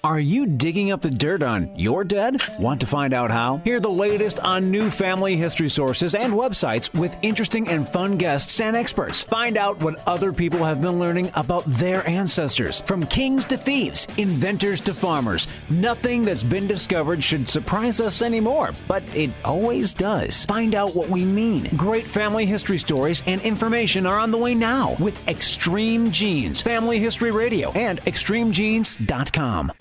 Are you digging up the dirt on your dead? Want to find out how? Hear the latest on new family history sources and websites with interesting and fun guests and experts. Find out what other people have been learning about their ancestors. From kings to thieves, inventors to farmers, nothing that's been discovered should surprise us anymore, but it always does. Find out what we mean. Great family history stories and information are on the way now with Extreme Genes, Family History Radio, and extremegenes.com.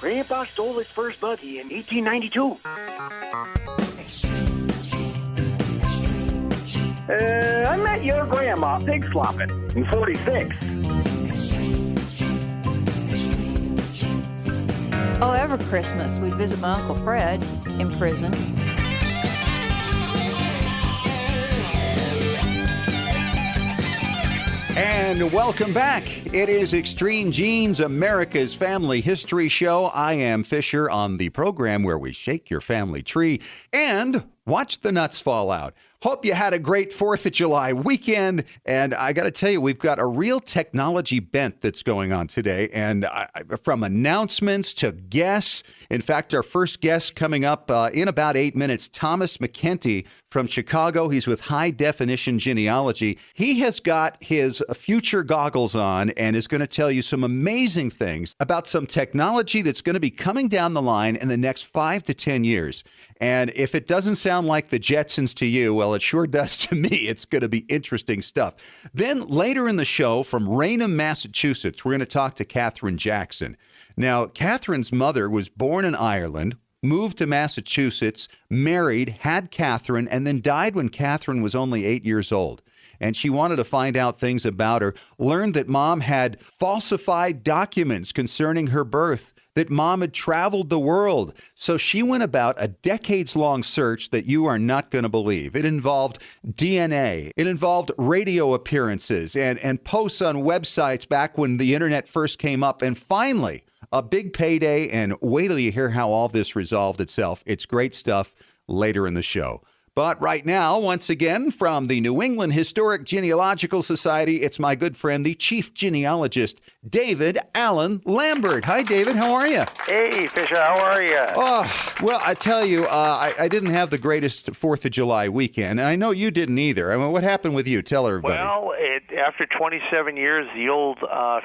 Grandpa stole his first buggy in 1892. I met your grandma pig slopping in 46. Oh, every Christmas we'd visit my Uncle Fred in prison. And welcome back. It is Extreme Genes, America's family history show. I am Fisher on the program where we shake your family tree and watch the nuts fall out. Hope you had a great 4th of July weekend. And I got to tell you, we've got a real technology bent that's going on today. And from announcements to guests. In fact, our first guest coming up in about 8 minutes, Thomas MacEntee from Chicago. He's with High Definition Genealogy. He has got his future goggles on and is going to tell you some amazing things about some technology that's going to be coming down the line in the next 5 to 10 years. And if it doesn't sound like the Jetsons to you, well, it sure does to me. It's going to be interesting stuff. Then later in the show, from Raynham, Massachusetts, we're going to talk to Catherine Jackson. Now, Catherine's mother was born in Ireland, moved to Massachusetts, married, had Catherine, and then died when Catherine was only 8 years old. And she wanted to find out things about her, learned that mom had falsified documents concerning her birth, that mom had traveled the world. So she went about a decades-long search that you are not going to believe. It involved DNA. It involved radio appearances and posts on websites back when the internet first came up. And finally, a big payday, and wait till you hear how all this resolved itself. It's great stuff later in the show. But right now, once again, from the New England Historic Genealogical Society, it's my good friend, the chief genealogist, David Allen Lambert. Hi, David. How are you? Hey, Fisher. How are you? Oh, well, I tell you, I didn't have the greatest 4th of July weekend, and I know you didn't either. I mean, what happened with you? Tell everybody. Well, after 27 years, the old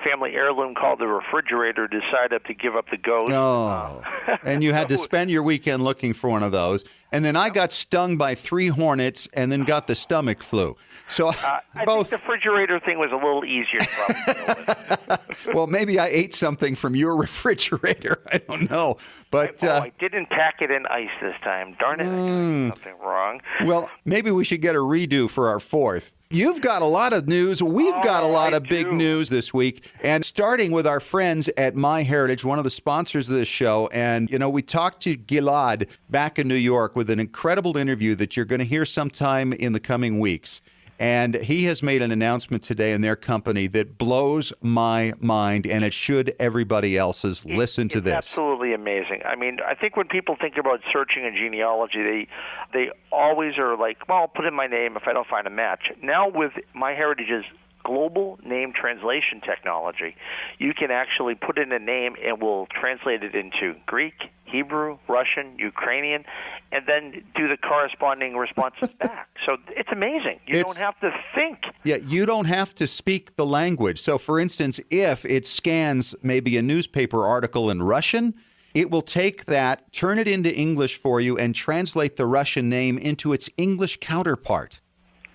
family heirloom called the refrigerator decided to give up the ghost. Oh, and you had to spend your weekend looking for one of those. And then I got stung by 3 hornets and then got the stomach flu. So I both. think the refrigerator thing was a little easier to probably deal with. Well, maybe I ate something from your refrigerator. I don't know. But I didn't pack it in ice this time. Darn it, I did something wrong. Well, maybe we should get a redo for our 4th. You've got a lot of news. We've got a lot of big news this week. And starting with our friends at MyHeritage, one of the sponsors of this show. And, you know, we talked to Gilad back in New York with an incredible interview that you're going to hear sometime in the coming weeks. And he has made an announcement today in their company that blows my mind, and it should everybody else's. Listen to this. Absolutely amazing. I mean, I think when people think about searching in genealogy, they always are like, well, I'll put in my name if I don't find a match. Now with MyHeritage's global name translation technology, you can actually put in a name and we'll translate it into Greek, Hebrew, Russian, Ukrainian, and then do the corresponding responses back. So it's amazing. You don't have to think. Yeah, you don't have to speak the language. So, for instance, if it scans maybe a newspaper article in Russian, it will take that, turn it into English for you, and translate the Russian name into its English counterpart.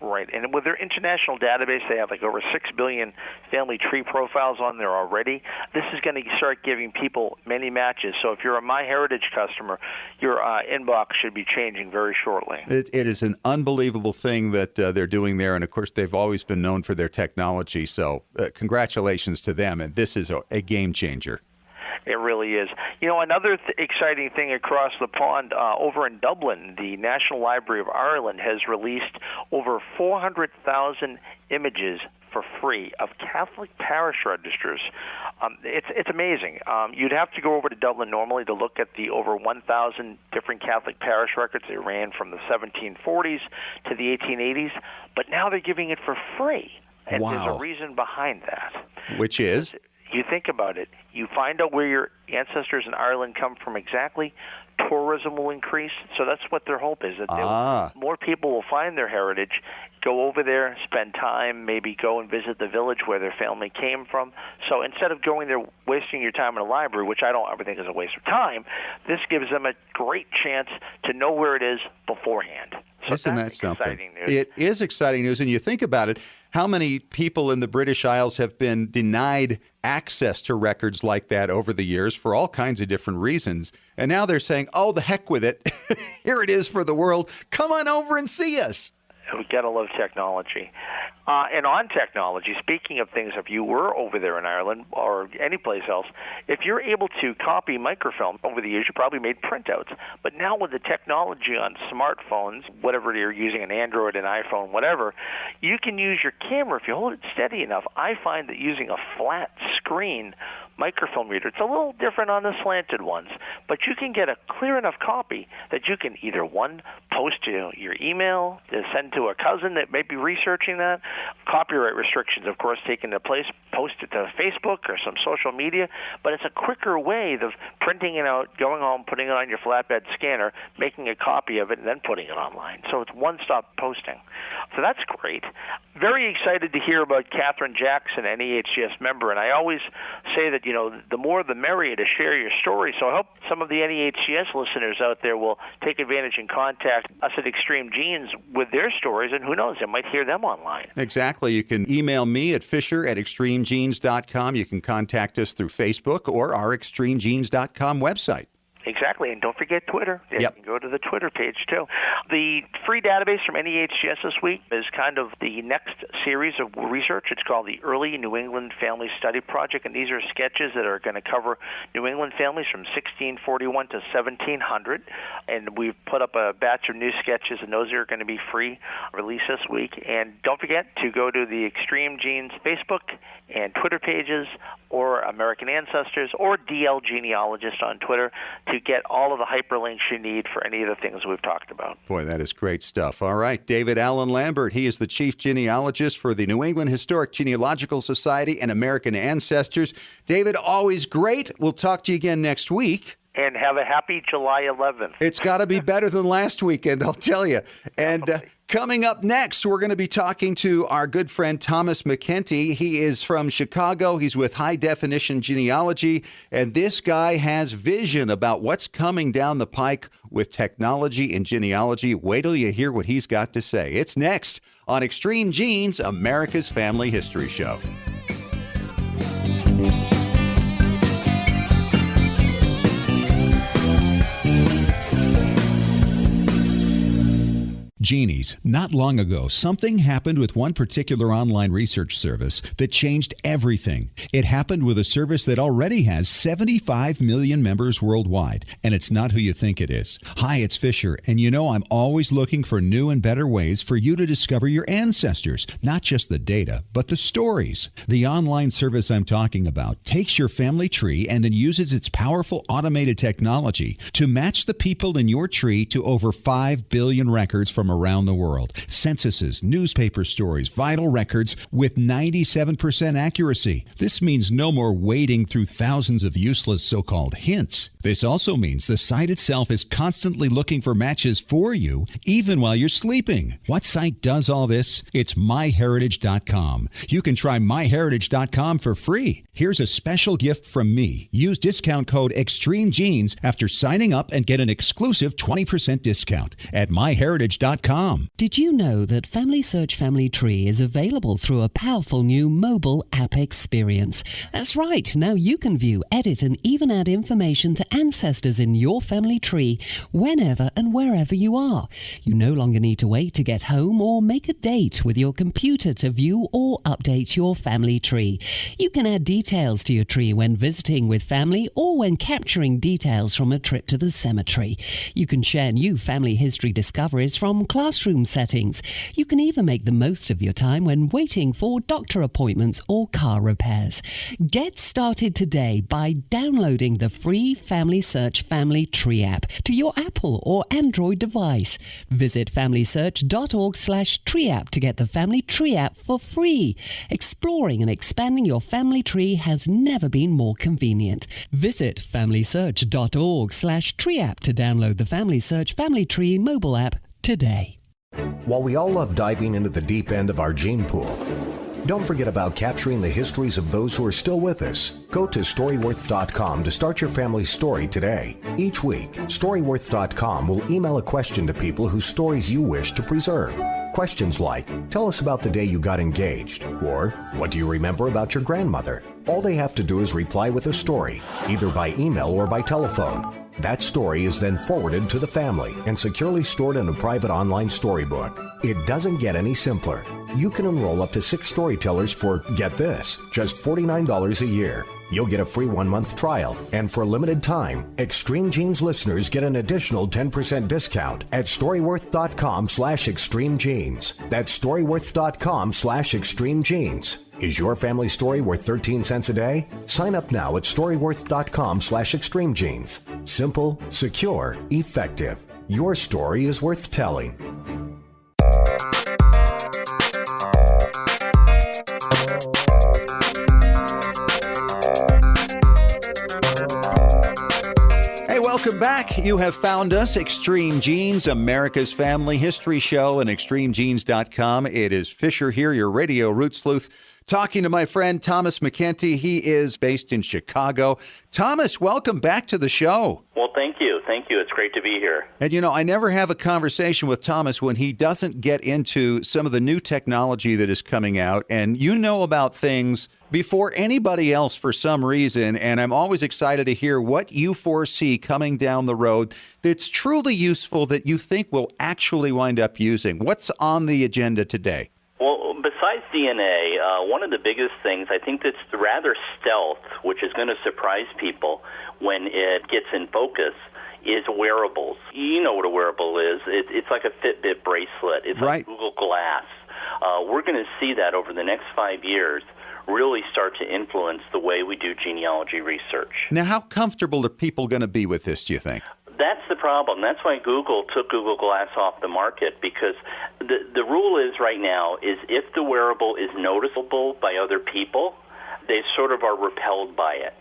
Right, and with their international database, they have like over 6 billion family tree profiles on there already. This is going to start giving people many matches. So if you're a MyHeritage customer, your inbox should be changing very shortly. It is an unbelievable thing that they're doing there, and of course, they've always been known for their technology. So congratulations to them, and this is a game changer. It really is. You know, another exciting thing across the pond, over in Dublin, the National Library of Ireland has released over 400,000 images for free of Catholic parish registers. It's amazing. You'd have to go over to Dublin normally to look at the over 1,000 different Catholic parish records. They ran from the 1740s to the 1880s, but now they're giving it for free. And there's Wow. a reason behind that. Which is? You think about it. You find out where your ancestors in Ireland come from exactly, tourism will increase. So that's what their hope is, that more people will find their heritage, go over there, spend time, maybe go and visit the village where their family came from. So instead of going there wasting your time in a library, which I don't ever think is a waste of time, this gives them a great chance to know where it is beforehand. So Isn't that that's something? exciting news. It is exciting news. And you think about it, how many people in the British Isles have been denied access to records like that over the years for all kinds of different reasons? And now they're saying, oh, the heck with it. Here it is for the world. Come on over and see us. We got to love technology. And on technology, speaking of things, if you were over there in Ireland or any place else, if you're able to copy microfilm over the years, you probably made printouts. But now with the technology on smartphones, whatever you're using, an Android, an iPhone, whatever, you can use your camera if you hold it steady enough. I find that using a flat screen microfilm reader, it's a little different on the slanted ones, but you can get a clear enough copy that you can either, one, post to your email, to send to a cousin that may be researching that. Copyright restrictions, of course, take into place, post it to Facebook or some social media, but it's a quicker way of printing it out, going home, putting it on your flatbed scanner, making a copy of it, and then putting it online. So it's one-stop posting. So that's great. Very excited to hear about Catherine Jackson, NEHGS member, and I always say that, the more the merrier to share your story. So I hope some of the NEHGS listeners out there will take advantage and contact us at Extreme Genes with their stories, and who knows, they might hear them online. Exactly. You can email me at fisher@extremegenes.com. You can contact us through Facebook or our extremegenes.com website. Exactly, and don't forget Twitter. Yep. You can go to the Twitter page, too. The free database from NEHGS this week is kind of the next series of research. It's called the Early New England Family Study Project, and these are sketches that are going to cover New England families from 1641 to 1700. And we've put up a batch of new sketches, and those are going to be free released this week. And don't forget to go to the Extreme Genes Facebook and Twitter pages, or American Ancestors, or DL Genealogist on Twitter, to get all of the hyperlinks you need for any of the things we've talked about. Boy, that is great stuff. All right, David Allen Lambert, he is the chief genealogist for the New England Historic Genealogical Society and American Ancestors. David, always great. We'll talk to you again next week. And have a happy July 11th. It's got to be better than last weekend, I'll tell you. And coming up next, we're going to be talking to our good friend Thomas MacEntee. He is from Chicago. He's with High Definition Genealogy. And this guy has vision about what's coming down the pike with technology and genealogy. Wait till you hear what he's got to say. It's next on Extreme Genes, America's Family History Show. Genies, not long ago, something happened with one particular online research service that changed everything. It happened with a service that already has 75 million members worldwide, and it's not who you think it is. Hi, it's Fisher, and I'm always looking for new and better ways for you to discover your ancestors, not just the data, but the stories. The online service I'm talking about takes your family tree and then uses its powerful automated technology to match the people in your tree to over 5 billion records from around the world. Censuses, newspaper stories, vital records with 97% accuracy. This means no more wading through thousands of useless so-called hints. This also means the site itself is constantly looking for matches for you, even while you're sleeping. What site does all this? It's MyHeritage.com. You can try MyHeritage.com for free. Here's a special gift from me. Use discount code EXTREMEGENES after signing up and get an exclusive 20% discount at MyHeritage.com. Did you know that Family Search Family Tree is available through a powerful new mobile app experience? That's right. Now you can view, edit, and even add information to ancestors in your family tree whenever and wherever you are. You no longer need to wait to get home or make a date with your computer to view or update your family tree. You can add details to your tree when visiting with family or when capturing details from a trip to the cemetery. You can share new family history discoveries from classroom settings. You can even make the most of your time when waiting for doctor appointments or car repairs. Get started today by downloading the free Family Search Family Tree app to your Apple or Android device. Visit familysearch.org/tree app to get the Family Tree app for free. Exploring and expanding your family tree has never been more convenient. Visit familysearch.org/tree app to download the Family Search Family Tree mobile app today. While we all love diving into the deep end of our gene pool, don't forget about capturing the histories of those who are still with us. Go to Storyworth.com to start your family's story today. Each week, Storyworth.com will email a question to people whose stories you wish to preserve. Questions like, tell us about the day you got engaged, or what do you remember about your grandmother? All they have to do is reply with a story, either by email or by telephone. That story is then forwarded to the family and securely stored in a private online storybook. It doesn't get any simpler. You can enroll up to 6 storytellers for, get this, just $49 a year. You'll get a free 1-month trial, and for a limited time, Extreme Genes listeners get an additional 10% discount at Storyworth.com/ExtremeGenes. That's Storyworth.com/ExtremeGenes. Is your family story worth 13 cents a day? Sign up now at Storyworth.com/ExtremeGenes. Simple, secure, effective. Your story is worth telling. Welcome back. You have found us, Extreme Genes, America's family history show, and extremegenes.com. It is Fisher here, your radio root sleuth, talking to my friend Thomas MacEntee. He is based in Chicago. Thomas, welcome back to the show. Well, thank you. Thank you. It's great to be here. And, you know, I never have a conversation with Thomas when he doesn't get into some of the new technology that is coming out. And you know about things before anybody else for some reason. And I'm always excited to hear what you foresee coming down the road that's truly useful that you think we'll actually wind up using. What's on the agenda today? Well, besides DNA, one of the biggest things I think that's rather stealth, which is going to surprise people when it gets in focus, is wearables. You know what a wearable is. It's like a Fitbit bracelet. It's right. Like Google Glass. We're going to see that over the next 5 years really start to influence the way we do genealogy research. Now, how comfortable are people going to be with this, do you think? That's the problem. That's why Google took Google Glass off the market, because the rule is right now is if the wearable is noticeable by other people, they sort of are repelled by it.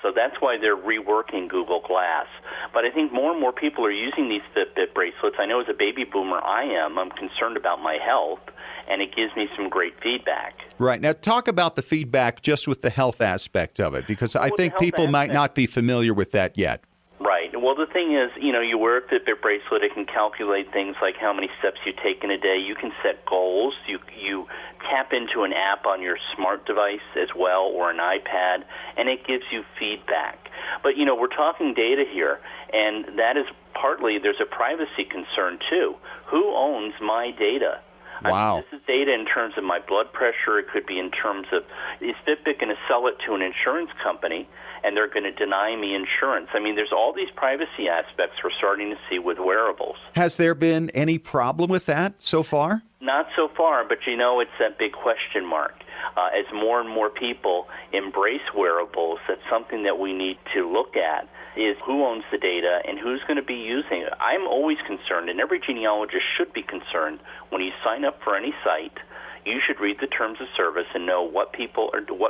So that's why they're reworking Google Glass. But I think more and more people are using these Fitbit bracelets. I know as a baby boomer I'm concerned about my health, and it gives me some great feedback. Right. Now, talk about the feedback just with the health aspect of it, because I think people might not be familiar with that yet. Right. Well, the thing is, you wear a Fitbit bracelet. It can calculate things like how many steps you take in a day. You can set goals. You tap into an app on your smart device as well, or an iPad, and it gives you feedback. But, we're talking data here, and that is partly, there's a privacy concern, too. Who owns my data? Wow. I mean, this is data in terms of my blood pressure. It could be in terms of, is Fitbit going to sell it to an insurance company, and they're going to deny me insurance? I mean, there's all these privacy aspects we're starting to see with wearables. Has there been any problem with that so far? Not so far, but it's that big question mark. As more and more people embrace wearables, that's something that we need to look at, is who owns the data and who's going to be using it. I'm always concerned, and every genealogist should be concerned, when you sign up for any site, you should read the terms of service and know what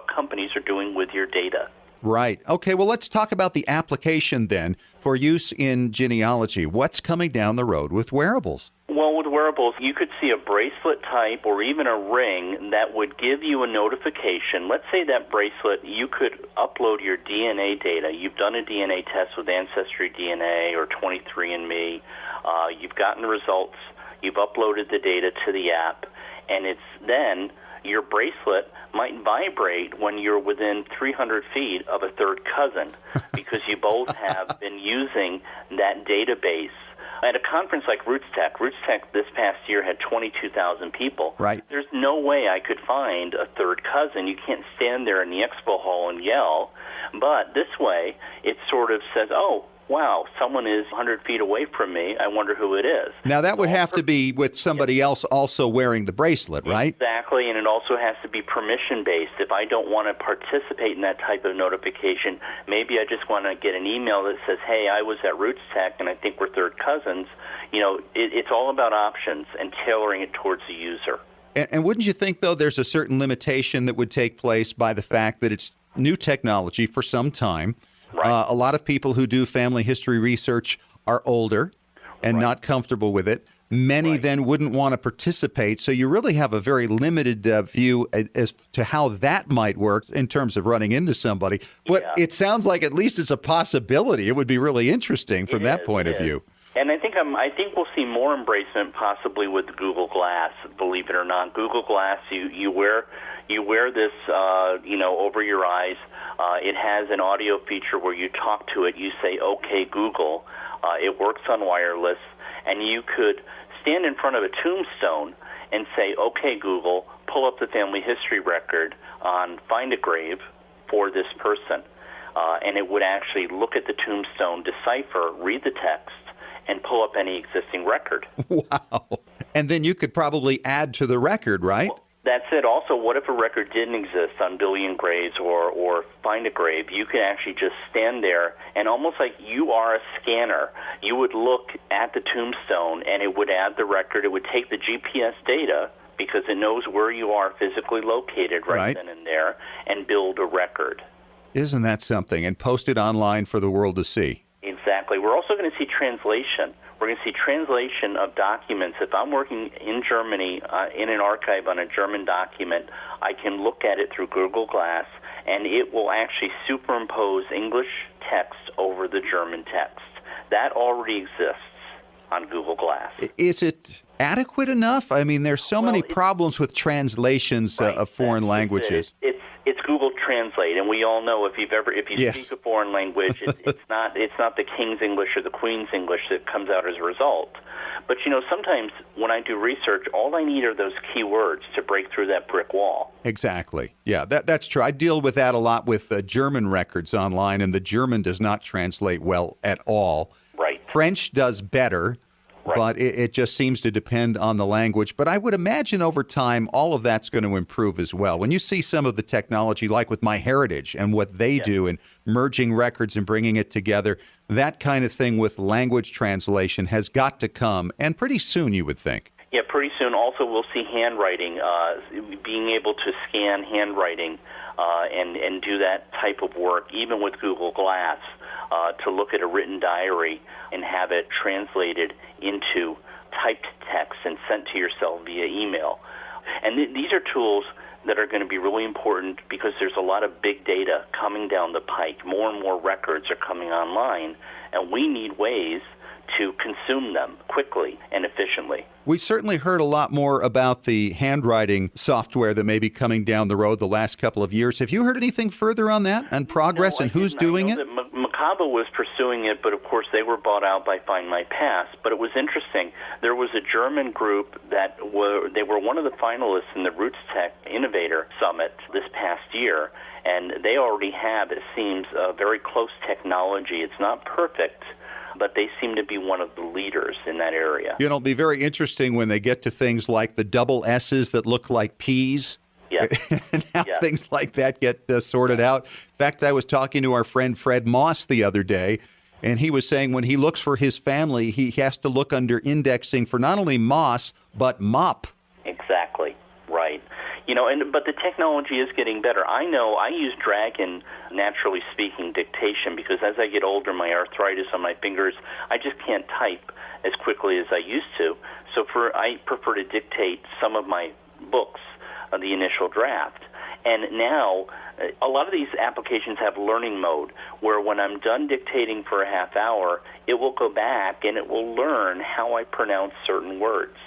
companies are doing with your data. Right. Okay, well, let's talk about the application then for use in genealogy. What's coming down the road with wearables? Well, with wearables, you could see a bracelet type or even a ring that would give you a notification. Let's say that bracelet, you could upload your DNA data. You've done a DNA test with Ancestry DNA or 23andMe. You've gotten results. You've uploaded the data to the app, and it's then your bracelet might vibrate when you're within 300 feet of a third cousin because you both have been using that database. At a conference like RootsTech this past year had 22,000 people. Right. There's no way I could find a third cousin. You can't stand there in the expo hall and yell. But this way, it sort of says, oh, wow, someone is 100 feet away from me. I wonder who it is. Now, that would have to be with somebody else also wearing the bracelet, right? Exactly, and it also has to be permission-based. If I don't want to participate in that type of notification, maybe I just want to get an email that says, hey, I was at Roots Tech, and I think we're third cousins. It's all about options and tailoring it towards the user. And wouldn't you think, though, there's a certain limitation that would take place by the fact that it's new technology for some time? Right. A lot of people who do family history research are older and not comfortable with it. Many then wouldn't want to participate. So you really have a very limited view as to how that might work in terms of running into somebody. But it sounds like at least it's a possibility. It would be really interesting from that point of view. And I think we'll see more embracement possibly with Google Glass. Believe it or not, Google Glass, you wear this over your eyes. It has an audio feature where you talk to it. You say, "Okay, Google." It works on wireless, and you could stand in front of a tombstone and say, "Okay, Google, pull up the family history record on Find a Grave for this person," and it would actually look at the tombstone, decipher, read the text, and pull up any existing record. Wow. And then you could probably add to the record, right? Well, that's it. Also, what if a record didn't exist on Billion Graves or Find a Grave? You could actually just stand there, and almost like you are a scanner, you would look at the tombstone, and it would add the record. It would take the GPS data, because it knows where you are physically located right then and there, and build a record. Isn't that something? And post it online for the world to see. Exactly. We're also going to see translation. We're going to see translation of documents. If I'm working in Germany in an archive on a German document, I can look at it through Google Glass, and it will actually superimpose English text over the German text. That already exists on Google Glass. Is it adequate enough? I mean, there's so many problems with translations of foreign languages. It's Google Translate, and we all know if you speak a foreign language, it's not the King's English or the Queen's English that comes out as a result. But sometimes when I do research, all I need are those keywords to break through that brick wall. Exactly. Yeah, that's true. I deal with that a lot with German records online, and the German does not translate well at all. Right. French does better. But it just seems to depend on the language. But I would imagine over time, all of that's going to improve as well. When you see some of the technology, like with MyHeritage and what they do in merging records and bringing it together, that kind of thing with language translation has got to come, and pretty soon, you would think. Yeah, pretty soon. Also, we'll see handwriting, being able to scan handwriting and do that type of work, even with Google Glass, to look at a written diary and have it translated into typed text and sent to yourself via email. And these are tools that are going to be really important because there's a lot of big data coming down the pike. More and more records are coming online, and we need ways to consume them quickly and efficiently. We've certainly heard a lot more about the handwriting software that may be coming down the road the last couple of years. Have you heard anything further on that and progress and who's doing it? Makaba was pursuing it, but of course they were bought out by Find My Past. But it was interesting. There was a German group they were one of the finalists in the Roots Tech Innovator Summit this past year, and they already have, it seems, a very close technology. It's not perfect, but they seem to be one of the leaders in that area. It'll be very interesting when they get to things like the double S's that look like P's. Yeah. And how things like that get sorted out. In fact, I was talking to our friend Fred Moss the other day, and he was saying when he looks for his family, he has to look under indexing for not only Moss, but Mop. Exactly. Right. But the technology is getting better. I know I use Dragon, naturally speaking, dictation, because as I get older, my arthritis on my fingers, I just can't type as quickly as I used to. So I prefer to dictate some of my books, the initial draft. And now, a lot of these applications have learning mode, where when I'm done dictating for a half hour, it will go back and it will learn how I pronounce certain words.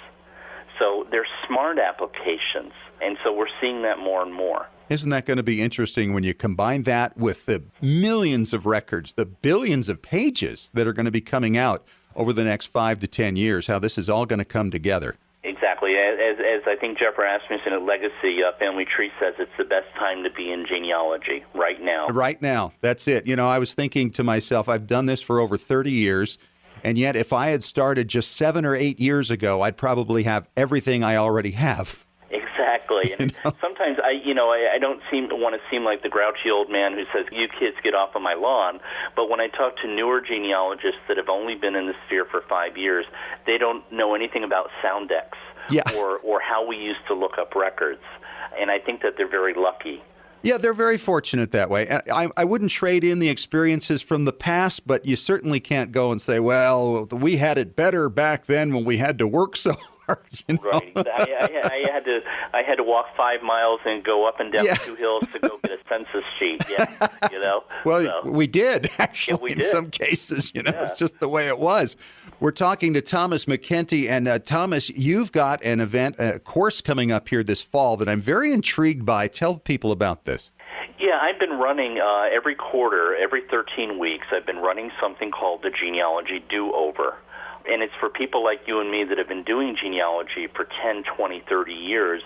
So they're smart applications, and so we're seeing that more and more. Isn't that going to be interesting when you combine that with the millions of records, the billions of pages that are going to be coming out over the next 5 to 10 years, how this is all going to come together? Exactly. Absolutely. As I think Jeff Rasmussen at Legacy Family Tree says, it's the best time to be in genealogy right now. Right now. That's it. I was thinking to myself, I've done this for over 30 years, and yet if I had started just 7 or 8 years ago, I'd probably have everything I already have. Exactly. And sometimes I don't want to seem like the grouchy old man who says, you kids get off of my lawn. But when I talk to newer genealogists that have only been in the sphere for 5 years, they don't know anything about sound decks or how we used to look up records. And I think that they're very lucky. Yeah, they're very fortunate that way. I wouldn't trade in the experiences from the past, but you certainly can't go and say, well, we had it better back then when we had to work so hard. Right. I had to walk 5 miles and go up and down 2 hills to go get a census sheet. Yeah, Well, we did actually in some cases. It's just the way it was. We're talking to Thomas MacEntee, and Thomas, you've got an event, a course coming up here this fall that I'm very intrigued by. Tell people about this. Yeah, I've been running every quarter, every 13 weeks. I've been running something called the Genealogy Do-Over. And it's for people like you and me that have been doing genealogy for 10, 20, 30 years,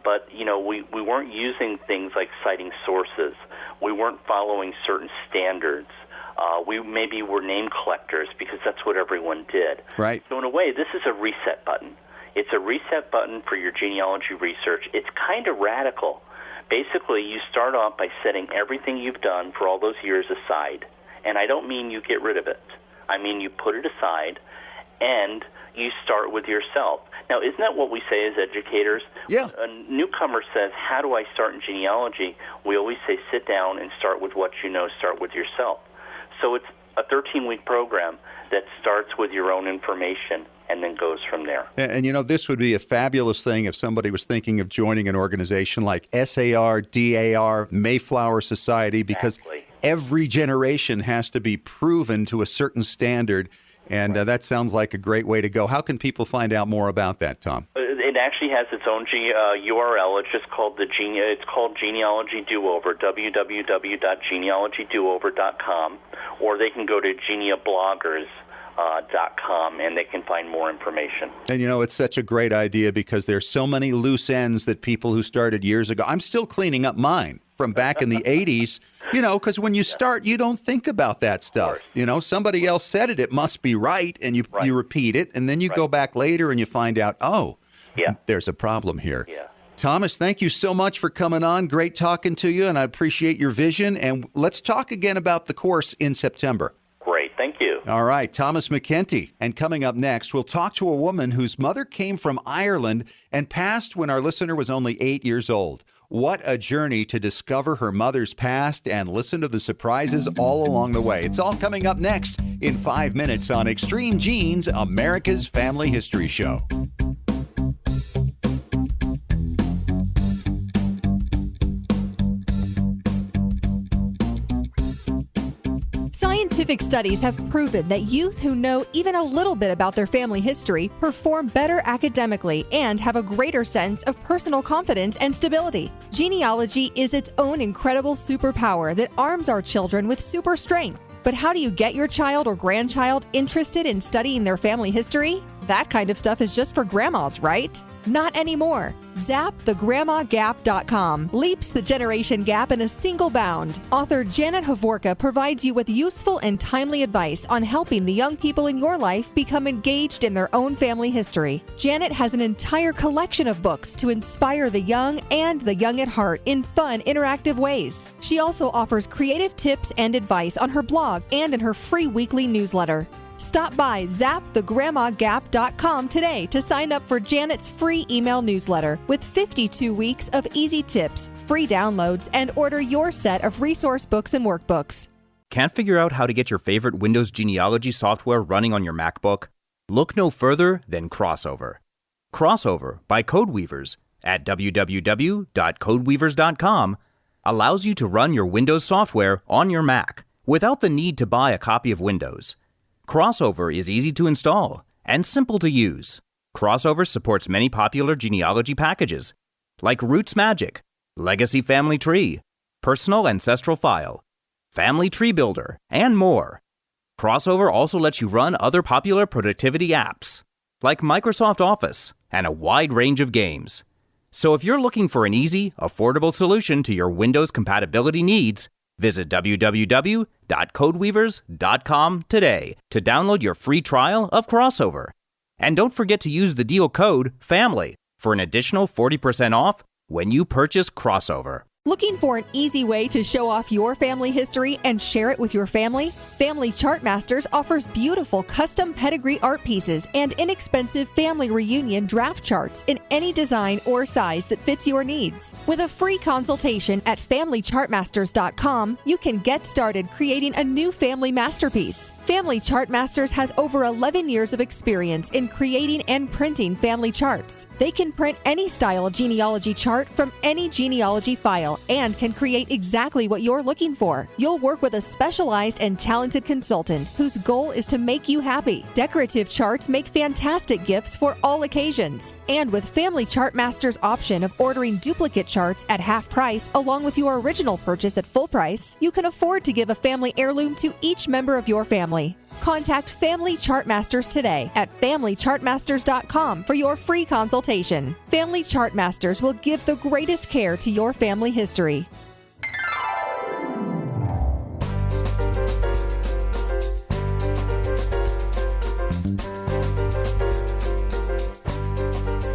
but, we weren't using things like citing sources. We weren't following certain standards. We maybe were name collectors because that's what everyone did. Right. So in a way, this is a reset button. It's a reset button for your genealogy research. It's kind of radical. Basically, you start off by setting everything you've done for all those years aside. And I don't mean you get rid of it. I mean you put it aside, and you start with yourself. Now, isn't that what we say as educators? Yeah. When a newcomer says, how do I start in genealogy? We always say, sit down and start with what you know, start with yourself. So it's a 13-week program that starts with your own information and then goes from there. And this would be a fabulous thing if somebody was thinking of joining an organization like SAR, DAR, Mayflower Society, because every generation has to be proven to a certain standard. And that sounds like a great way to go. How can people find out more about that, Tom? It actually has its own URL. It's just called it's called Genealogy Do-Over, www.genealogydover.com, or they can go to geneabloggers.com and they can find more information. And it's such a great idea because there's so many loose ends that people who started years ago. I'm still cleaning up mine from back in the 80s. Because when you start, you don't think about that stuff. Somebody else said it must be right, and you repeat it, and then you go back later and you find out, there's a problem here. Yeah. Thomas, thank you so much for coming on. Great talking to you, and I appreciate your vision. And let's talk again about the course in September. Great. Thank you. All right, Thomas MacEntee. And coming up next, we'll talk to a woman whose mother came from Ireland and passed when our listener was only 8 years old. What a journey to discover her mother's past and listen to the surprises all along the way. It's all coming up next in 5 minutes on Extreme Genes, America's Family History Show. Scientific studies have proven that youth who know even a little bit about their family history perform better academically and have a greater sense of personal confidence and stability. Genealogy is its own incredible superpower that arms our children with super strength. But how do you get your child or grandchild interested in studying their family history? That kind of stuff is just for grandmas, right? Not anymore. ZapTheGrandmaGap.com leaps the generation gap in a single bound. Author Janet Hovorka provides you with useful and timely advice on helping the young people in your life become engaged in their own family history. Janet has an entire collection of books to inspire the young and the young at heart in fun, interactive ways. She also offers creative tips and advice on her blog and in her free weekly newsletter. Stop by ZapTheGrandmaGap.com today to sign up for Janet's free email newsletter with 52 weeks of easy tips, free downloads, and order your set of resource books and workbooks. Can't figure out how to get your favorite Windows genealogy software running on your MacBook? Look no further than Crossover. Crossover by Codeweavers at www.codeweavers.com allows you to run your Windows software on your Mac without the need to buy a copy of Windows. Crossover is easy to install and simple to use. Crossover supports many popular genealogy packages like Roots Magic, Legacy Family Tree, Personal Ancestral File, Family Tree Builder, and more. Crossover also lets you run other popular productivity apps like Microsoft Office, and a wide range of games. So if you're looking for an easy, affordable solution to your Windows compatibility needs, visit www.codeweavers.com today to download your free trial of Crossover. And don't forget to use the deal code FAMILY for an additional 40% off when you purchase Crossover. Looking for an easy way to show off your family history and share it with your family? Family Chart Masters offers beautiful custom pedigree art pieces and inexpensive family reunion draft charts in any design or size that fits your needs. With a free consultation at FamilyChartMasters.com, you can get started creating a new family masterpiece. Family Chart Masters has over 11 years of experience in creating and printing family charts. They can print any style genealogy chart from any genealogy file and can create exactly what you're looking for. You'll work with a specialized and talented consultant whose goal is to make you happy. Decorative charts make fantastic gifts for all occasions. And with Family Chart Masters' option of ordering duplicate charts at half price along with your original purchase at full price, you can afford to give a family heirloom to each member of your family. Contact Family Chart Masters today at FamilyChartMasters.com for your free consultation. Family Chart Masters will give the greatest care to your family history.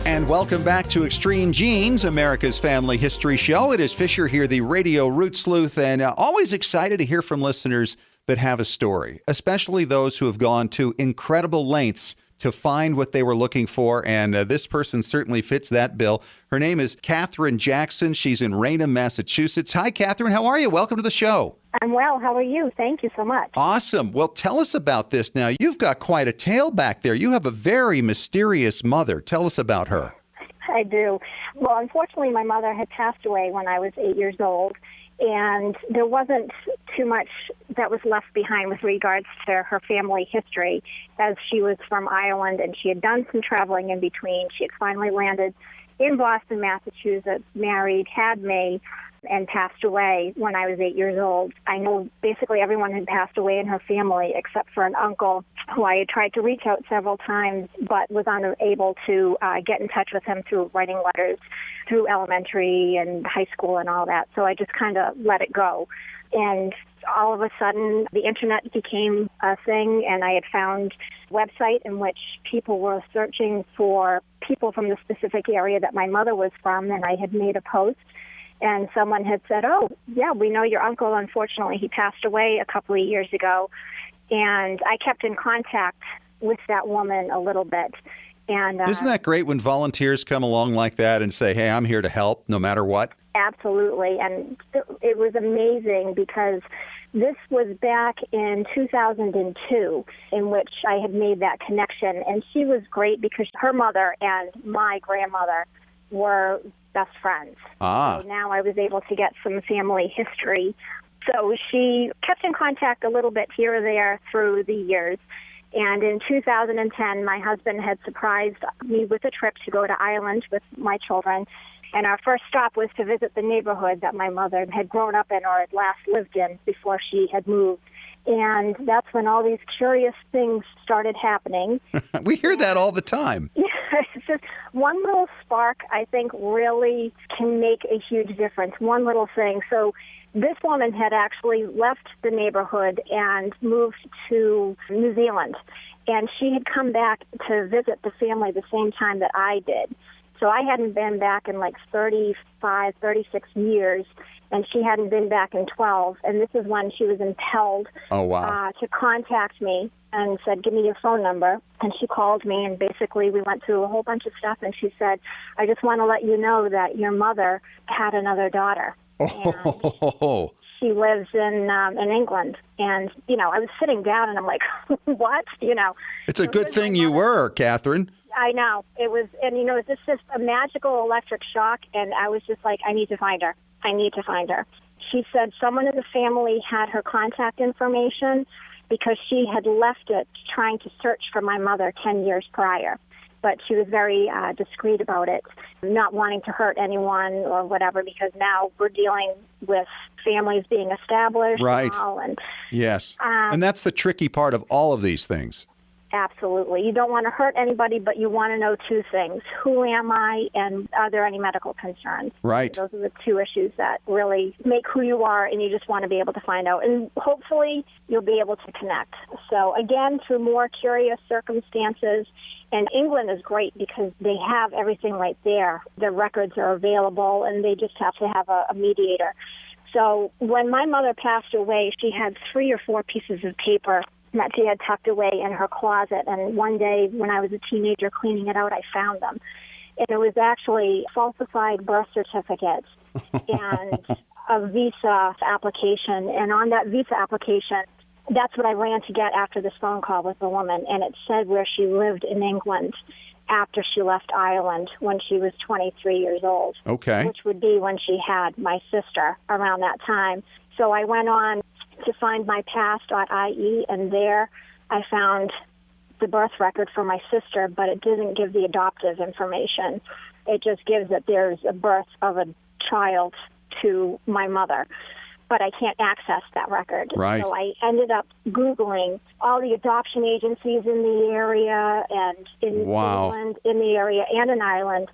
And welcome back to Extreme Genes, America's Family History Show. It is Fisher here, the Radio Root Sleuth, and always excited to hear from listeners that have a story, especially those who have gone to incredible lengths to find what they were looking for, and this person certainly fits that bill. Her name is Catherine Jackson. She's in Raynham, Massachusetts. Hi, Catherine. How are you? Welcome to the show. I'm well. How are you? Thank you so much. Awesome. Well, tell us about this now. You've got quite a tale back there. You have a very mysterious mother. Tell us about her. I do. Well, unfortunately, my mother had passed away when I was 8 years old, and there wasn't too much that was left behind with regards to her family history, as she was from Ireland and she had done some traveling in between. She had finally landed in Boston, Massachusetts, married, had me, and passed away when I was 8 years old. I know basically everyone had passed away in her family except for an uncle who I had tried to reach out several times but was unable to get in touch with him through writing letters through elementary and high school and all that. So I just kind of let it go. And all of a sudden, the internet became a thing, and I had found a website in which people were searching for people from the specific area that my mother was from, and I had made a post. And someone had said, oh, yeah, we know your uncle. Unfortunately, he passed away a couple of years ago. And I kept in contact with that woman a little bit. And isn't that great when volunteers come along like that and say, hey, I'm here to help no matter what? Absolutely. And it was amazing because this was back in 2002 in which I had made that connection. And she was great because her mother and my grandmother were best friends. So now I was able to get some family history. So she kept in contact a little bit here or there through the years. And in 2010, my husband had surprised me with a trip to go to Ireland with my children. And our first stop was to visit the neighborhood that my mother had grown up in or had last lived in before she had moved. And that's when all these curious things started happening. We hear that all the time. Yeah, it's just one little spark, I think, really can make a huge difference. One little thing. So this woman had actually left the neighborhood and moved to New Zealand. And she had come back to visit the family the same time that I did. So I hadn't been back in like 35, 36 years, and she hadn't been back in 12. And this is when she was impelled to contact me and said, give me your phone number. And she called me, and basically we went through a whole bunch of stuff. And she said, I just want to let you know that your mother had another daughter. Oh. She lives in England. And, you know, I was sitting down, and I'm like, what? You know. It's a good thing you were, Catherine. I know. It was, and you know, it was just a magical electric shock, and I was just like, I need to find her. I need to find her. She said someone in the family had her contact information because she had left it trying to search for my mother 10 years prior. But she was very discreet about it, not wanting to hurt anyone or whatever, because now we're dealing with families being established. Right. And, yes. And that's the tricky part of all of these things. Absolutely. You don't want to hurt anybody, but you want to know two things. Who am I, and are there any medical concerns? Right. Those are the two issues that really make who you are, and you just want to be able to find out. And hopefully you'll be able to connect. So, again, through more curious circumstances, and England is great because they have everything right there. The records are available, and they just have to have a mediator. So when my mother passed away, she had 3 or 4 pieces of paper that she had tucked away in her closet. And one day when I was a teenager cleaning it out, I found them. And it was actually falsified birth certificates and a visa application. And on that visa application, that's what I ran to get after this phone call with the woman. And it said where she lived in England after she left Ireland when she was 23 years old. Okay. Which would be when she had my sister around that time. So I went on to find mypast.ie, and there I found the birth record for my sister, but it didn't give the adoptive information. It just gives that there's a birth of a child to my mother, but I can't access that record. Right. So I ended up Googling all the adoption agencies in the area and in England, in the area, and in Ireland.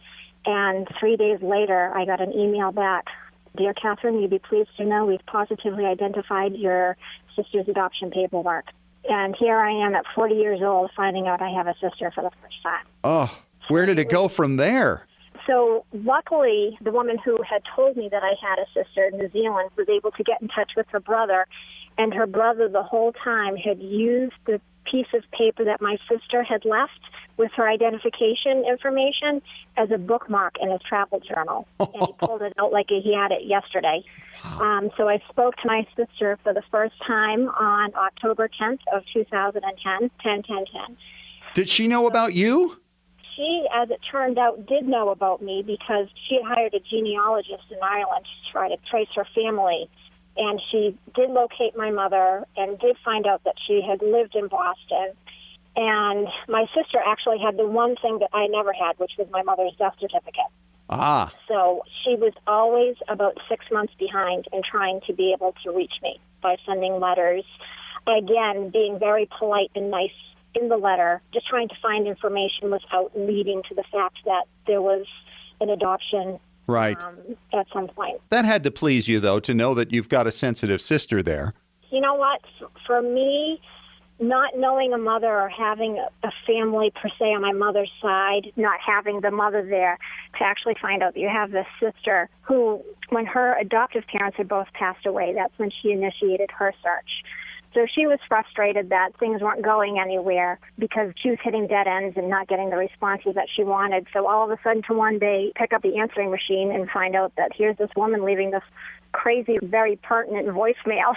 And 3 days later, I got an email back. Dear Catherine, you'd be pleased to know we've positively identified your sister's adoption paperwork. And here I am at 40 years old finding out I have a sister for the first time. Oh, where did it go from there? So luckily, the woman who had told me that I had a sister in New Zealand was able to get in touch with her brother. And her brother the whole time had used the piece of paper that my sister had left with her identification information as a bookmark in his travel journal. And he pulled it out like he had it yesterday. So I spoke to my sister for the first time on October 10th of 2010, 10-10-10. Did she know about you? She, as it turned out, did know about me because she had hired a genealogist in Ireland to try to trace her family. And she did locate my mother and did find out that she had lived in Boston. And my sister actually had the one thing that I never had, which was my mother's death certificate. Ah. So she was always about 6 months behind in trying to be able to reach me by sending letters. Again, being very polite and nice in the letter, just trying to find information without leading to the fact that there was an adoption. Right. At some point. That had to please you, though, to know that you've got a sensitive sister there. You know what? For me, not knowing a mother or having a family per se on my mother's side, not having the mother there, to actually find out that you have this sister who, when her adoptive parents had both passed away, that's when she initiated her search. So she was frustrated that things weren't going anywhere because she was hitting dead ends and not getting the responses that she wanted. So all of a sudden to one day pick up the answering machine and find out that here's this woman leaving this crazy, very pertinent voicemail.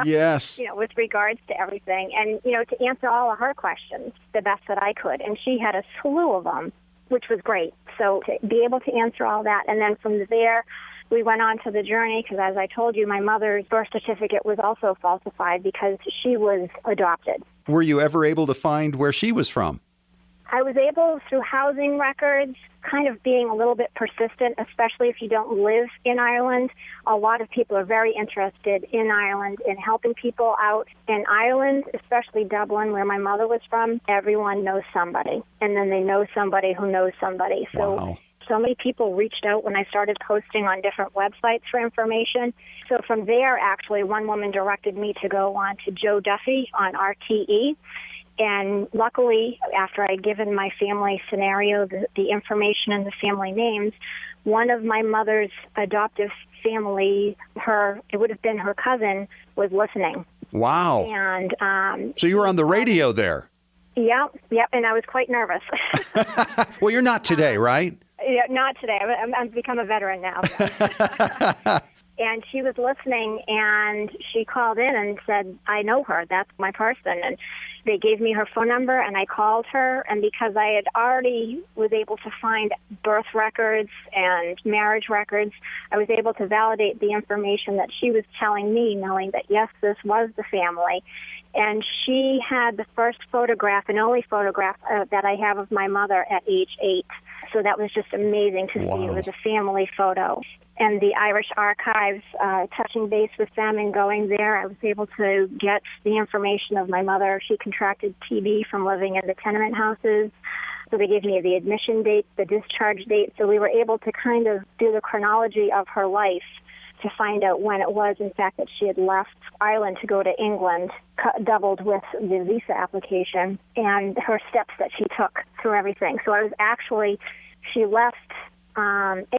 Yes. With regards to everything. And, to answer all of her questions the best that I could. And she had a slew of them, which was great. So to be able to answer all that. And then from there, we went on to the journey because, as I told you, my mother's birth certificate was also falsified because she was adopted. Were you ever able to find where she was from? I was able, through housing records, kind of being a little bit persistent, especially if you don't live in Ireland. A lot of people are very interested in Ireland in helping people out. In Ireland, especially Dublin, where my mother was from, everyone knows somebody. And then they know somebody who knows somebody. Wow. So many people reached out when I started posting on different websites for information. So from there, actually, one woman directed me to go on to Joe Duffy on RTE. And luckily, after I'd given my family scenario, the information and the family names, one of my mother's adoptive family, it would have been her cousin, was listening. Wow. And so you were on the radio there? Yep, and I was quite nervous. Well, you're not today, right? Yeah, not today. I've become a veteran now. And she was listening, and she called in and said, I know her. That's my person. And they gave me her phone number, and I called her. And because I had already was able to find birth records and marriage records, I was able to validate the information that she was telling me, knowing that, yes, this was the family. And she had the first photograph and only photograph that I have of my mother at age 8. So that was just amazing to see. It was a family photo. and the Irish Archives, touching base with them and going there. I was able to get the information of my mother. She contracted TB from living in the tenement houses. So they gave me the admission date, the discharge date. So we were able to kind of do the chronology of her life to find out when it was, in fact, that she had left Ireland to go to England, doubled with the visa application, and her steps that she took through everything. So she left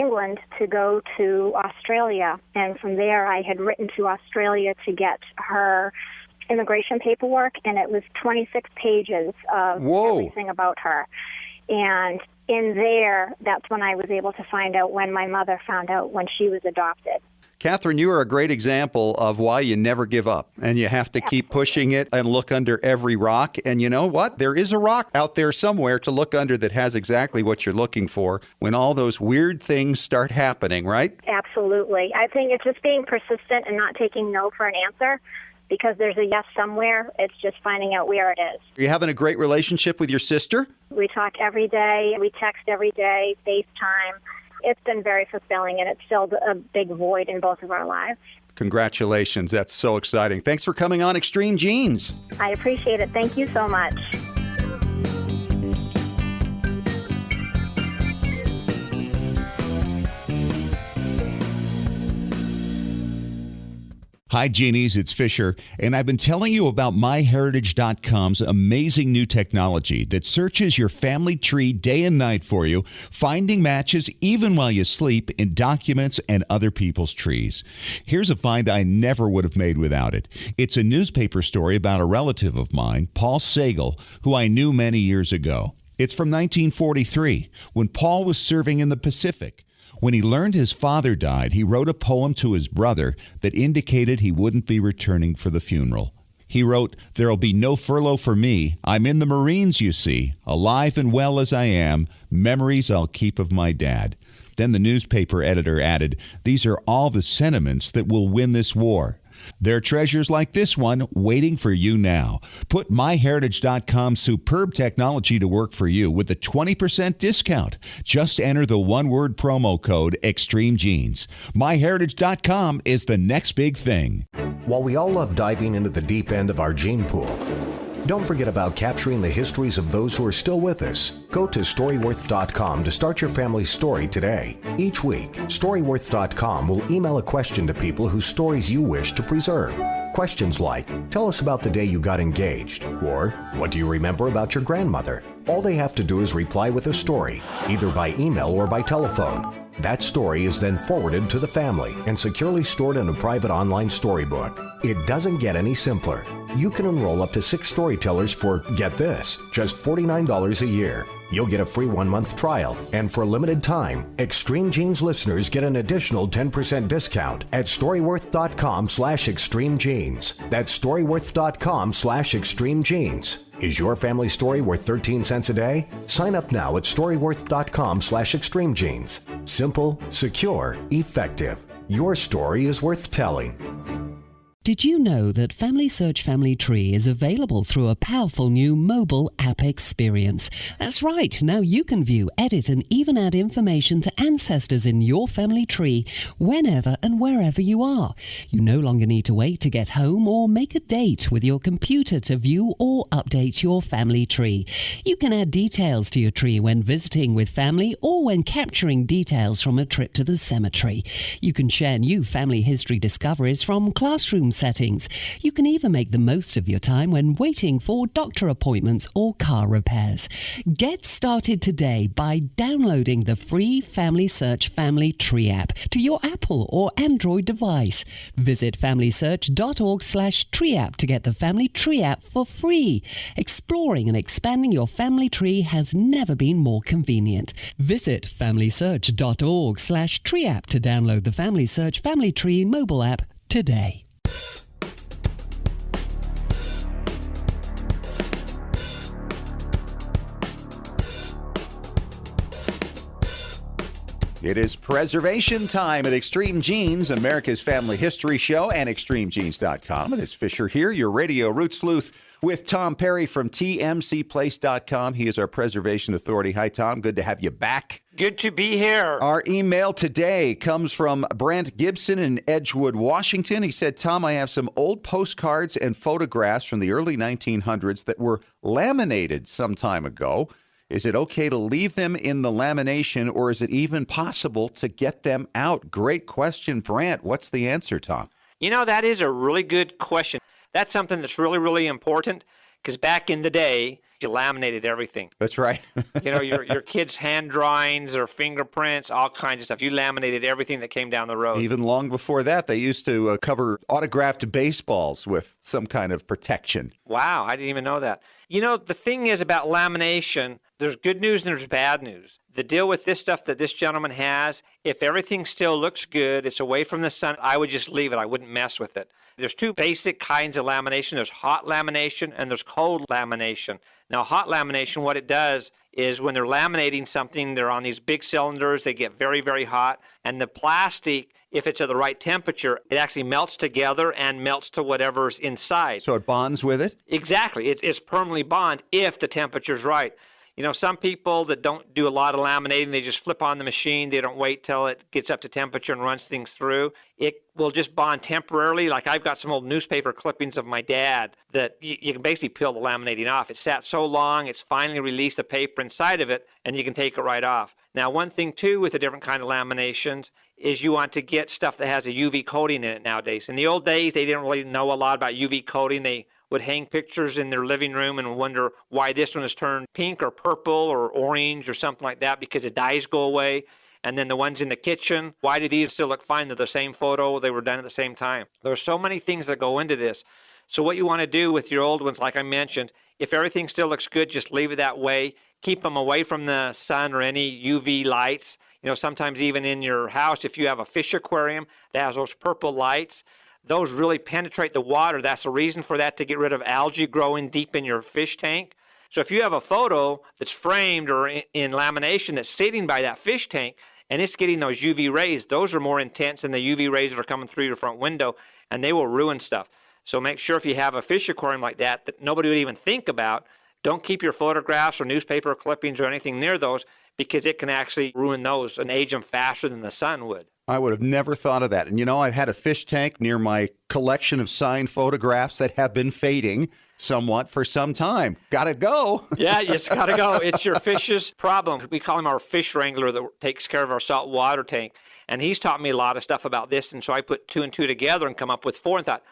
England to go to Australia, and from there I had written to Australia to get her immigration paperwork, and it was 26 pages of everything about her. And in there, that's when I was able to find out when my mother found out when she was adopted. Catherine, you are a great example of why you never give up, and you have to keep pushing it and look under every rock. And you know what? There is a rock out there somewhere to look under that has exactly what you're looking for when all those weird things start happening, right? Absolutely. I think it's just being persistent and not taking no for an answer, because there's a yes somewhere. It's just finding out where it is. Are you having a great relationship with your sister? We talk every day. We text every day, FaceTime. It's been very fulfilling, and it's filled a big void in both of our lives. Congratulations. That's so exciting. Thanks for coming on Extreme Genes. I appreciate it. Thank you so much. Hi, Genies, it's Fisher, and I've been telling you about MyHeritage.com's amazing new technology that searches your family tree day and night for you, finding matches even while you sleep in documents and other people's trees. Here's a find I never would have made without it. It's a newspaper story about a relative of mine, Paul Sagal, who I knew many years ago. It's from 1943, when Paul was serving in the Pacific. When he learned his father died, he wrote a poem to his brother that indicated he wouldn't be returning for the funeral. He wrote, "There'll be no furlough for me. I'm in the Marines, you see. Alive and well as I am, memories I'll keep of my dad." Then the newspaper editor added, "These are all the sentiments that will win this war. There are treasures like this one waiting for you now. Put MyHeritage.com's superb technology to work for you with a 20% discount. Just enter the one-word promo code EXTREMEGENES. MyHeritage.com is the next big thing. While we all love diving into the deep end of our gene pool, don't forget about capturing the histories of those who are still with us. Go to StoryWorth.com to start your family's story today. Each week, StoryWorth.com will email a question to people whose stories you wish to preserve. Questions like, tell us about the day you got engaged, or what do you remember about your grandmother? All they have to do is reply with a story, either by email or by telephone. That story is then forwarded to the family and securely stored in a private online storybook. It doesn't get any simpler. You can enroll up to 6 storytellers for, get this, just $49 a year. You'll get a free 1-month trial, and for a limited time, Extreme Genes listeners get an additional 10% discount at StoryWorth.com/ExtremeGenes. That's StoryWorth.com/ExtremeGenes. Is your family story worth 13 cents a day? Sign up now at StoryWorth.com/ExtremeGenes. Simple, secure, effective. Your story is worth telling. Did you know that Family Search Family Tree is available through a powerful new mobile app experience? That's right. Now you can view, edit, and even add information to ancestors in your family tree whenever and wherever you are. You no longer need to wait to get home or make a date with your computer to view or update your family tree. You can add details to your tree when visiting with family or when capturing details from a trip to the cemetery. You can share new family history discoveries from classroom settings. You can even make the most of your time when waiting for doctor appointments or car repairs. Get started today by downloading the free Family Search Family Tree app to your Apple or Android device. Visit familysearch.org/tree app to get the Family Tree app for free. Exploring and expanding your family tree has never been more convenient. Visit familysearch.org/tree app to download the Family Search Family Tree mobile app today. It is preservation time at Extreme Genes, America's Family History Show, and ExtremeGenes.com. It is Fisher here, your radio root sleuth, with Tom Perry from TMCPlace.com. He is our preservation authority. Hi, Tom. Good to have you back. Good to be here. Our email today comes from Brent Gibson in Edgewood, Washington. He said, Tom, I have some old postcards and photographs from the early 1900s that were laminated some time ago. Is it okay to leave them in the lamination, or is it even possible to get them out? Great question, Brent. What's the answer, Tom? You know, that is a really good question. That's something that's really, really important, because back in the day, you laminated everything. That's right. You know, your kids' hand drawings or fingerprints, all kinds of stuff. You laminated everything that came down the road. Even long before that, they used to cover autographed baseballs with some kind of protection. Wow, I didn't even know that. You know, the thing is about lamination, there's good news and there's bad news. The deal with this stuff that this gentleman has, if everything still looks good, it's away from the sun, I would just leave it. I wouldn't mess with it. There's two basic kinds of lamination. There's hot lamination and there's cold lamination. Now, hot lamination, what it does is when they're laminating something, they're on these big cylinders, they get very, very hot, and the plastic, if it's at the right temperature, it actually melts together and melts to whatever's inside. So it bonds with it? Exactly. It's permanently bond if the temperature's right. You know, some people that don't do a lot of laminating, they just flip on the machine. They don't wait till it gets up to temperature and runs things through. It will just bond temporarily. Like I've got some old newspaper clippings of my dad that you can basically peel the laminating off. It sat so long, it's finally released the paper inside of it, and you can take it right off. Now, one thing, too, with the different kind of laminations is you want to get stuff that has a UV coating in it nowadays. In the old days, they didn't really know a lot about UV coating. They would hang pictures in their living room and wonder why this one is turned pink or purple or orange or something like that because the dyes go away. And then the ones in the kitchen, why do these still look fine? They're the same photo. They were done at the same time. There are so many things that go into this. So what you want to do with your old ones, like I mentioned, if everything still looks good, just leave it that way. Keep them away from the sun or any UV lights. You know, sometimes even in your house, if you have a fish aquarium that has those purple lights, those really penetrate the water. That's the reason for that, to get rid of algae growing deep in your fish tank. So if you have a photo that's framed or in lamination that's sitting by that fish tank and it's getting those UV rays, those are more intense than the UV rays that are coming through your front window, and they will ruin stuff. So make sure if you have a fish aquarium like that nobody would even think about, don't keep your photographs or newspaper clippings or anything near those, because it can actually ruin those and age them faster than the sun would. I would have never thought of that. And, you know, I've had a fish tank near my collection of signed photographs that have been fading somewhat for some time. Gotta go. Yeah, it's gotta go. It's your fish's problem. We call him our fish wrangler that takes care of our salt water tank. And he's taught me a lot of stuff about this. And so I put two and two together and come up with four and thought,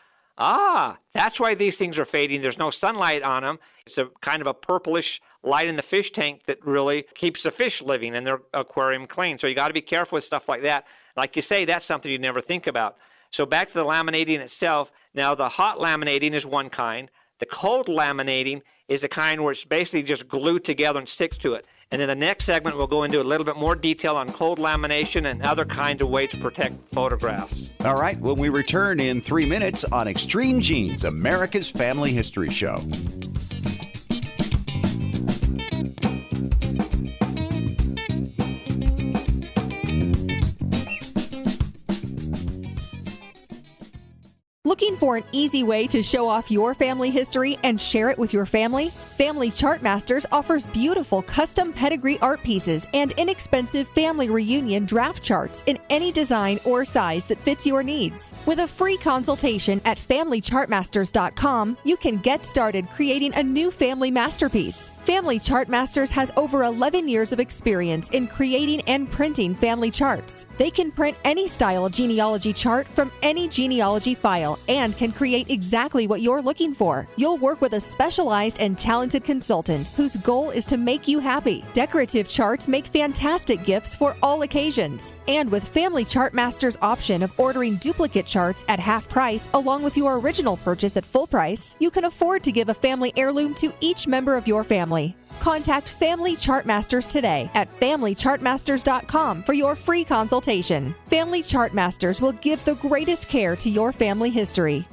that's why these things are fading. There's no sunlight on them. It's a kind of a purplish light in the fish tank that really keeps the fish living and their aquarium clean. So you got to be careful with stuff like that. Like you say, that's something you never think about. So back to the laminating itself. Now, the hot laminating is one kind. The cold laminating is the kind where it's basically just glued together and sticks to it. And in the next segment, we'll go into a little bit more detail on cold lamination and other kinds of ways to protect photographs. All right, when we return in 3 minutes on Extreme Genes, America's Family History Show. Looking for an easy way to show off your family history and share it with your family? Family Chartmasters offers beautiful custom pedigree art pieces and inexpensive family reunion draft charts in any design or size that fits your needs. With a free consultation at FamilyChartmasters.com, you can get started creating a new family masterpiece. Family Chartmasters has over 11 years of experience in creating and printing family charts. They can print any style of genealogy chart from any genealogy file and can create exactly what you're looking for. You'll work with a specialized and talented consultant whose goal is to make you happy. Decorative charts make fantastic gifts for all occasions. And with Family Chartmasters' option of ordering duplicate charts at half price along with your original purchase at full price, you can afford to give a family heirloom to each member of your family. Contact Family Chartmasters today at FamilyChartmasters.com for your free consultation. Family Chartmasters will give the greatest care to your family history.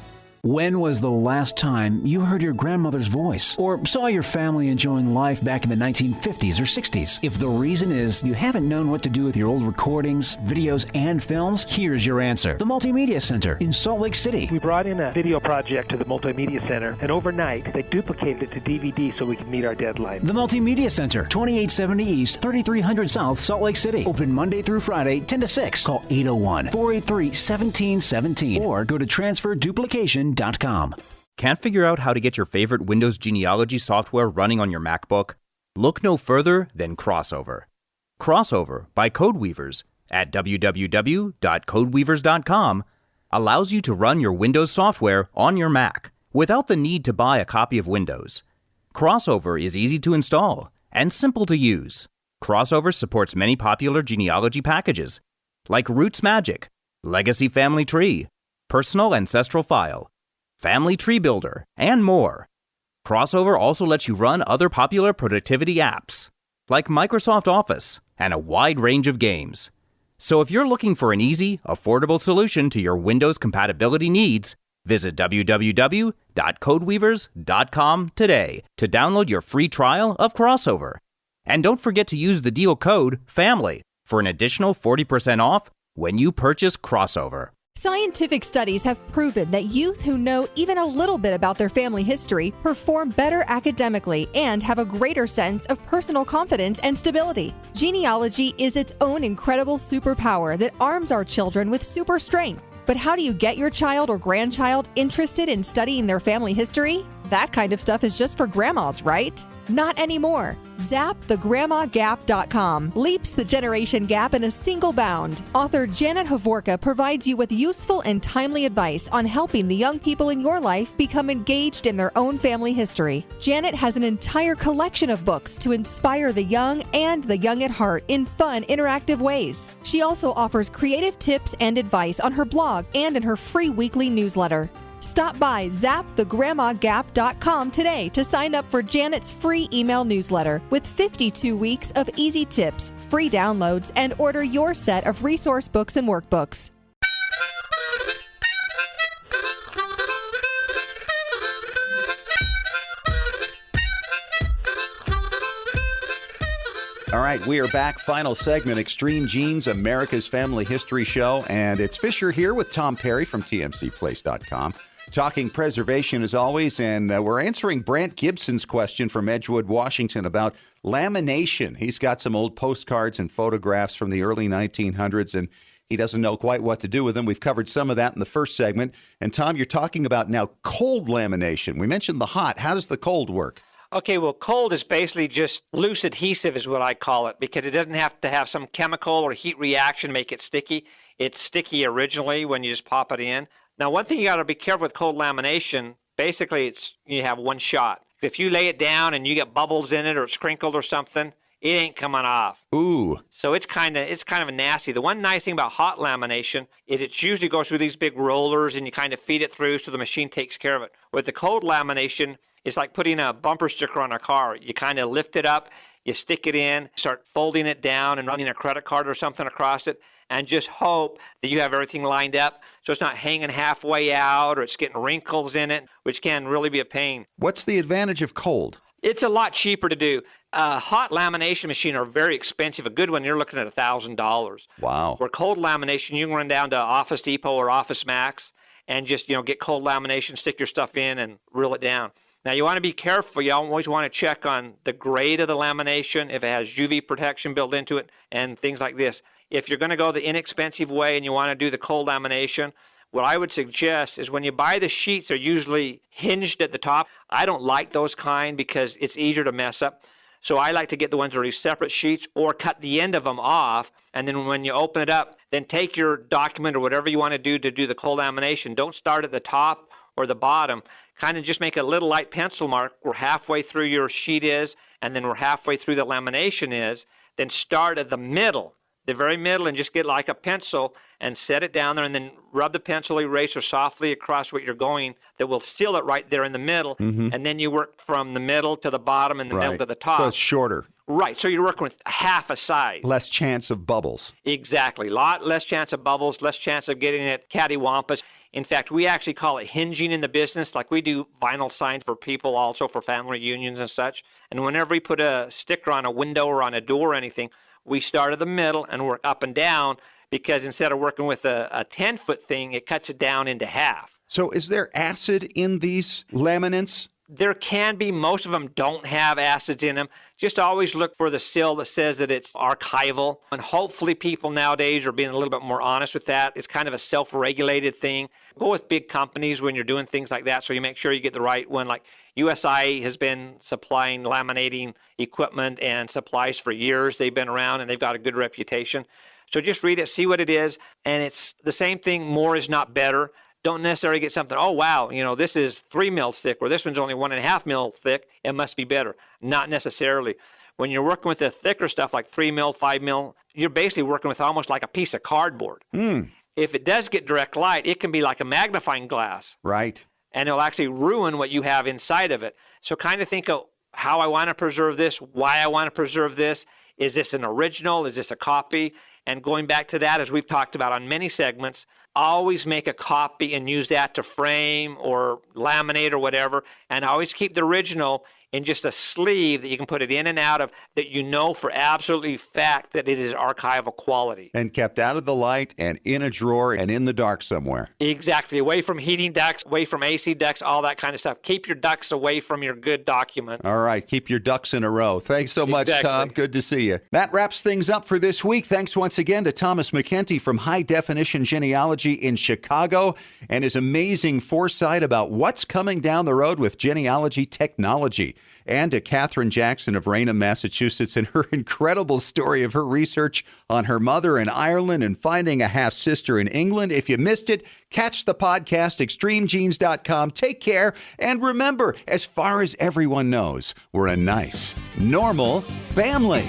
When was the last time you heard your grandmother's voice or saw your family enjoying life back in the 1950s or 60s? If the reason is you haven't known what to do with your old recordings, videos, and films, here's your answer. The Multimedia Center in Salt Lake City. We brought in a video project to the Multimedia Center, and overnight they duplicated it to DVD so we could meet our deadline. The Multimedia Center, 2870 East, 3300 South, Salt Lake City. Open Monday through Friday, 10 to 6. Call 801-483-1717 or go to transferduplication.com. Can't figure out how to get your favorite Windows genealogy software running on your MacBook? Look no further than Crossover. Crossover by Codeweavers at www.codeweavers.com allows you to run your Windows software on your Mac without the need to buy a copy of Windows. Crossover is easy to install and simple to use. Crossover supports many popular genealogy packages like Roots Magic, Legacy Family Tree, Personal Ancestral File, Family Tree Builder, and more. Crossover also lets you run other popular productivity apps like Microsoft Office and a wide range of games. So if you're looking for an easy, affordable solution to your Windows compatibility needs, visit www.codeweavers.com today to download your free trial of Crossover. And don't forget to use the deal code FAMILY for an additional 40% off when you purchase Crossover. Scientific studies have proven that youth who know even a little bit about their family history perform better academically and have a greater sense of personal confidence and stability. Genealogy is its own incredible superpower that arms our children with super strength. But how do you get your child or grandchild interested in studying their family history? That kind of stuff is just for grandmas, right? Not anymore. ZapTheGrandmaGap.com leaps the generation gap in a single bound. Author Janet Havorka provides you with useful and timely advice on helping the young people in your life become engaged in their own family history. Janet has an entire collection of books to inspire the young and the young at heart in fun, interactive ways. She also offers creative tips and advice on her blog and in her free weekly newsletter. Stop by ZapTheGrandmaGap.com today to sign up for Janet's free email newsletter with 52 weeks of easy tips, free downloads, and order your set of resource books and workbooks. All right, we are back. Final segment, Extreme Genes, America's Family History Show. And it's Fisher here with Tom Perry from TMCplace.com. Talking preservation as always, and we're answering Brant Gibson's question from Edgewood, Washington about lamination. He's got some old postcards and photographs from the early 1900s, and he doesn't know quite what to do with them. We've covered some of that in the first segment. And Tom, you're talking about now cold lamination. We mentioned the hot. How does the cold work? Okay, well, cold is basically just loose adhesive is what I call it, because it doesn't have to have some chemical or heat reaction to make it sticky. It's sticky originally when you just pop it in. Now, one thing you got to be careful with cold lamination, basically you have one shot. If you lay it down and you get bubbles in it or it's crinkled or something, it ain't coming off. Ooh. So it's kind of nasty. The one nice thing about hot lamination is it usually goes through these big rollers and you kind of feed it through so the machine takes care of it. With the cold lamination, it's like putting a bumper sticker on a car. You kind of lift it up, you stick it in, start folding it down and running a credit card or something across it, and just hope that you have everything lined up so it's not hanging halfway out or it's getting wrinkles in it, which can really be a pain. What's the advantage of cold? It's a lot cheaper to do. Hot lamination machines are very expensive. A good one, you're looking at $1,000. Wow. Where cold lamination, you can run down to Office Depot or Office Max and just get cold lamination, stick your stuff in, and reel it down. Now, you want to be careful. You always want to check on the grade of the lamination, if it has UV protection built into it, and things like this. If you're going to go the inexpensive way and you want to do the cold lamination, what I would suggest is when you buy the sheets, they're usually hinged at the top. I don't like those kind because it's easier to mess up. So I like to get the ones that are separate sheets or cut the end of them off. And then when you open it up, then take your document or whatever you want to do the cold lamination. Don't start at the top or the bottom. Kind of just make a little light pencil mark where halfway through your sheet is and then where halfway through the lamination is. Then start at the middle, the very middle, and just get like a pencil and set it down there and then rub the pencil eraser softly across what you're going that will seal it right there in the middle. Mm-hmm. And then you work from the middle to the bottom and the middle to the top. So it's shorter. Right. So you're working with half a size. Less chance of bubbles. Exactly. A lot less chance of bubbles, less chance of getting it cattywampus. In fact, we actually call it hinging in the business. Like we do vinyl signs for people, also for family reunions and such. And whenever we put a sticker on a window or on a door or anything, we start at the middle and work up and down, because instead of working with a 10-foot thing, it cuts it down into half. So is there acid in these laminates? There can be. Most of them don't have acids in them. Just always look for the seal that says that it's archival. And hopefully people nowadays are being a little bit more honest with that. It's kind of a self-regulated thing. Go with big companies when you're doing things like that, so you make sure you get the right one. Like USI has been supplying laminating equipment and supplies for years. They've been around and they've got a good reputation. So just read it, see what it is. And it's the same thing. More is not better. Don't necessarily get something, oh, wow, this is 3 mil thick, or this one's only 1.5 mil thick. It must be better. Not necessarily. When you're working with the thicker stuff like 3 mil, 5 mil, you're basically working with almost like a piece of cardboard. If it does get direct light, it can be like a magnifying glass. Right. And it'll actually ruin what you have inside of it. So kind of think of how I want to preserve this, why I want to preserve this. Is this an original? Is this a copy? And going back to that, as we've talked about on many segments, always make a copy and use that to frame or laminate or whatever. And always keep the original in just a sleeve that you can put it in and out of, that you know for absolutely fact that it is archival quality. And kept out of the light and in a drawer and in the dark somewhere. Exactly. Away from heating ducts, away from AC ducts, all that kind of stuff. Keep your ducks away from your good document. All right. Keep your ducks in a row. Thanks so much, Tom. Good to see you. That wraps things up for this week. Thanks once again to Thomas MacEntee from High Definition Genealogy in Chicago and his amazing foresight about what's coming down the road with genealogy technology. And to Catherine Jackson of Raynham, Massachusetts, and her incredible story of her research on her mother in Ireland and finding a half-sister in England. If you missed it, catch the podcast, extremegenes.com. Take care. And remember, as far as everyone knows, we're a nice, normal family.